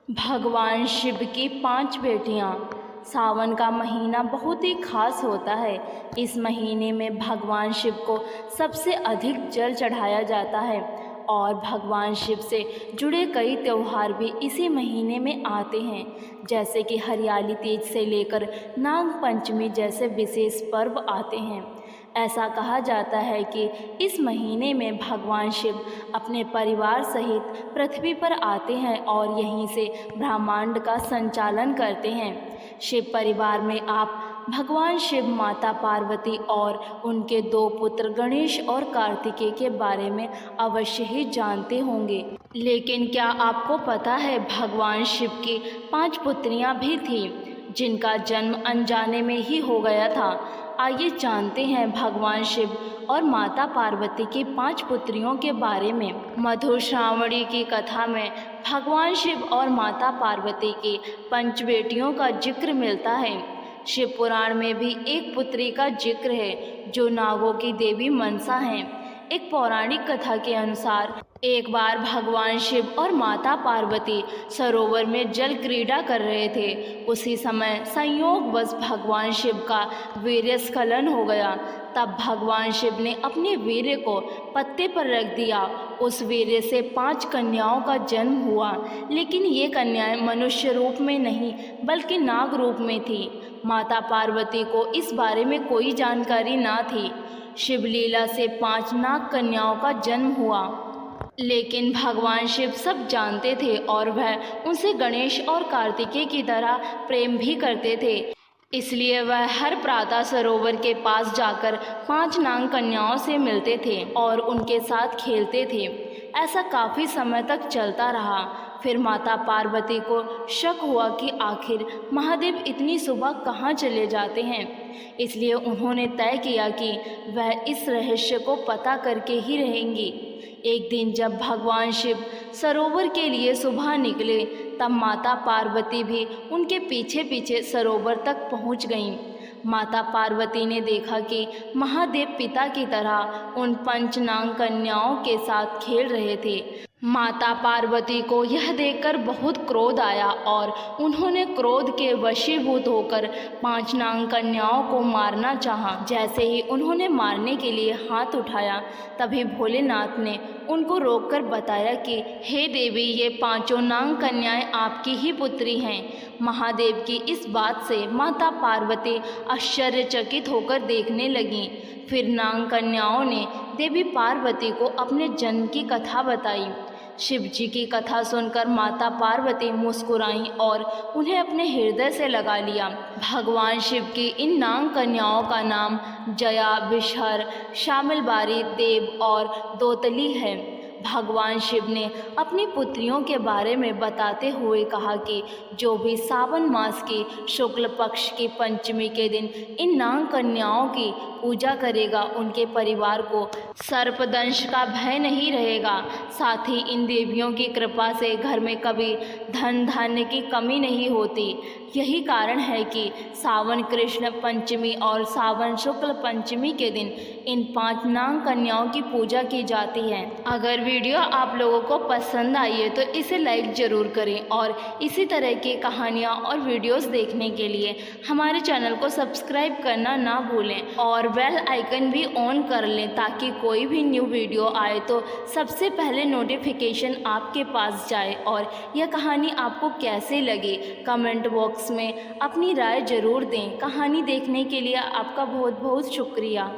भगवान शिव की 5 बेटियां। सावन का महीना बहुत ही खास होता है। इस महीने में भगवान शिव को सबसे अधिक जल चढ़ाया जाता है और भगवान शिव से जुड़े कई त्यौहार भी इसी महीने में आते हैं, जैसे कि हरियाली तीज से लेकर नाग पंचमी जैसे विशेष पर्व आते हैं। ऐसा कहा जाता है कि इस महीने में भगवान शिव अपने परिवार सहित पृथ्वी पर आते हैं और यहीं से ब्रह्मांड का संचालन करते हैं। शिव परिवार में आप भगवान शिव, माता पार्वती और उनके 2 पुत्र गणेश और कार्तिकेय के बारे में अवश्य ही जानते होंगे। लेकिन क्या आपको पता है भगवान शिव की 5 पुत्रियां भी थीं जिनका जन्म अनजाने में ही हो गया था। आइए जानते हैं भगवान शिव और माता पार्वती की 5 पुत्रियों के बारे में। मधुर श्रावणी की कथा में भगवान शिव और माता पार्वती की 5 बेटियों का जिक्र मिलता है। शिव पुराण में भी एक पुत्री का जिक्र है जो नागों की देवी मनसा हैं। एक पौराणिक कथा के अनुसार एक बार भगवान शिव और माता पार्वती सरोवर में जल क्रीड़ा कर रहे थे। उसी समय संयोगवश भगवान शिव का वीर्य स्खलन हो गया। तब भगवान शिव ने अपने वीर्य को पत्ते पर रख दिया। उस वीर्य से 5 कन्याओं का जन्म हुआ, लेकिन ये कन्याएं मनुष्य रूप में नहीं बल्कि नाग रूप में थी। माता पार्वती को इस बारे में कोई जानकारी ना थी। शिवलीला से 5 नाग कन्याओं का जन्म हुआ, लेकिन भगवान शिव सब जानते थे और वह उनसे गणेश और कार्तिकेय की तरह प्रेम भी करते थे। इसलिए वह हर प्रातः सरोवर के पास जाकर 5 नाग कन्याओं से मिलते थे और उनके साथ खेलते थे। ऐसा काफ़ी समय तक चलता रहा। फिर माता पार्वती को शक हुआ कि आखिर महादेव इतनी सुबह कहाँ चले जाते हैं। इसलिए उन्होंने तय किया कि वह इस रहस्य को पता करके ही रहेंगी। एक दिन जब भगवान शिव सरोवर के लिए सुबह निकले, तब माता पार्वती भी उनके पीछे पीछे सरोवर तक पहुंच गईं। माता पार्वती ने देखा कि महादेव पिता की तरह उन 5 नाग कन्याओं के साथ खेल रहे थे। माता पार्वती को यह देखकर बहुत क्रोध आया और उन्होंने क्रोध के वशीभूत होकर 5 नाग कन्याओं को मारना चाहा। जैसे ही उन्होंने मारने के लिए हाथ उठाया, तभी भोलेनाथ ने उनको रोककर बताया कि हे देवी, ये 5 नाग कन्याएं आपकी ही पुत्री हैं। महादेव की इस बात से माता पार्वती आश्चर्यचकित होकर देखने लगीं। फिर नाग कन्याओं ने देवी पार्वती को अपने जन्म की कथा बताई। शिव जी की कथा सुनकर माता पार्वती मुस्कुराईं और उन्हें अपने हृदय से लगा लिया। भगवान शिव की इन नाग कन्याओं का नाम जया, विषहर, शामिलबारी, देव और दोतली है। भगवान शिव ने अपनी पुत्रियों के बारे में बताते हुए कहा कि जो भी सावन मास की शुक्ल पक्ष की पंचमी के दिन इन नाग कन्याओं की पूजा करेगा, उनके परिवार को सर्पदंश का भय नहीं रहेगा। साथ ही इन देवियों की कृपा से घर में कभी धन धान्य की कमी नहीं होती। यही कारण है कि सावन कृष्ण पंचमी और सावन शुक्ल पंचमी के दिन इन 5 नाग कन्याओं की पूजा की जाती है। अगर वीडियो आप लोगों को पसंद आई है तो इसे लाइक ज़रूर करें और इसी तरह की कहानियाँ और वीडियोस देखने के लिए हमारे चैनल को सब्सक्राइब करना ना भूलें और बेल आइकन भी ऑन कर लें, ताकि कोई भी न्यू वीडियो आए तो सबसे पहले नोटिफिकेशन आपके पास जाए। और यह कहानी आपको कैसे लगी कमेंट बॉक्स में अपनी राय ज़रूर दें। कहानी देखने के लिए आपका बहुत बहुत शुक्रिया।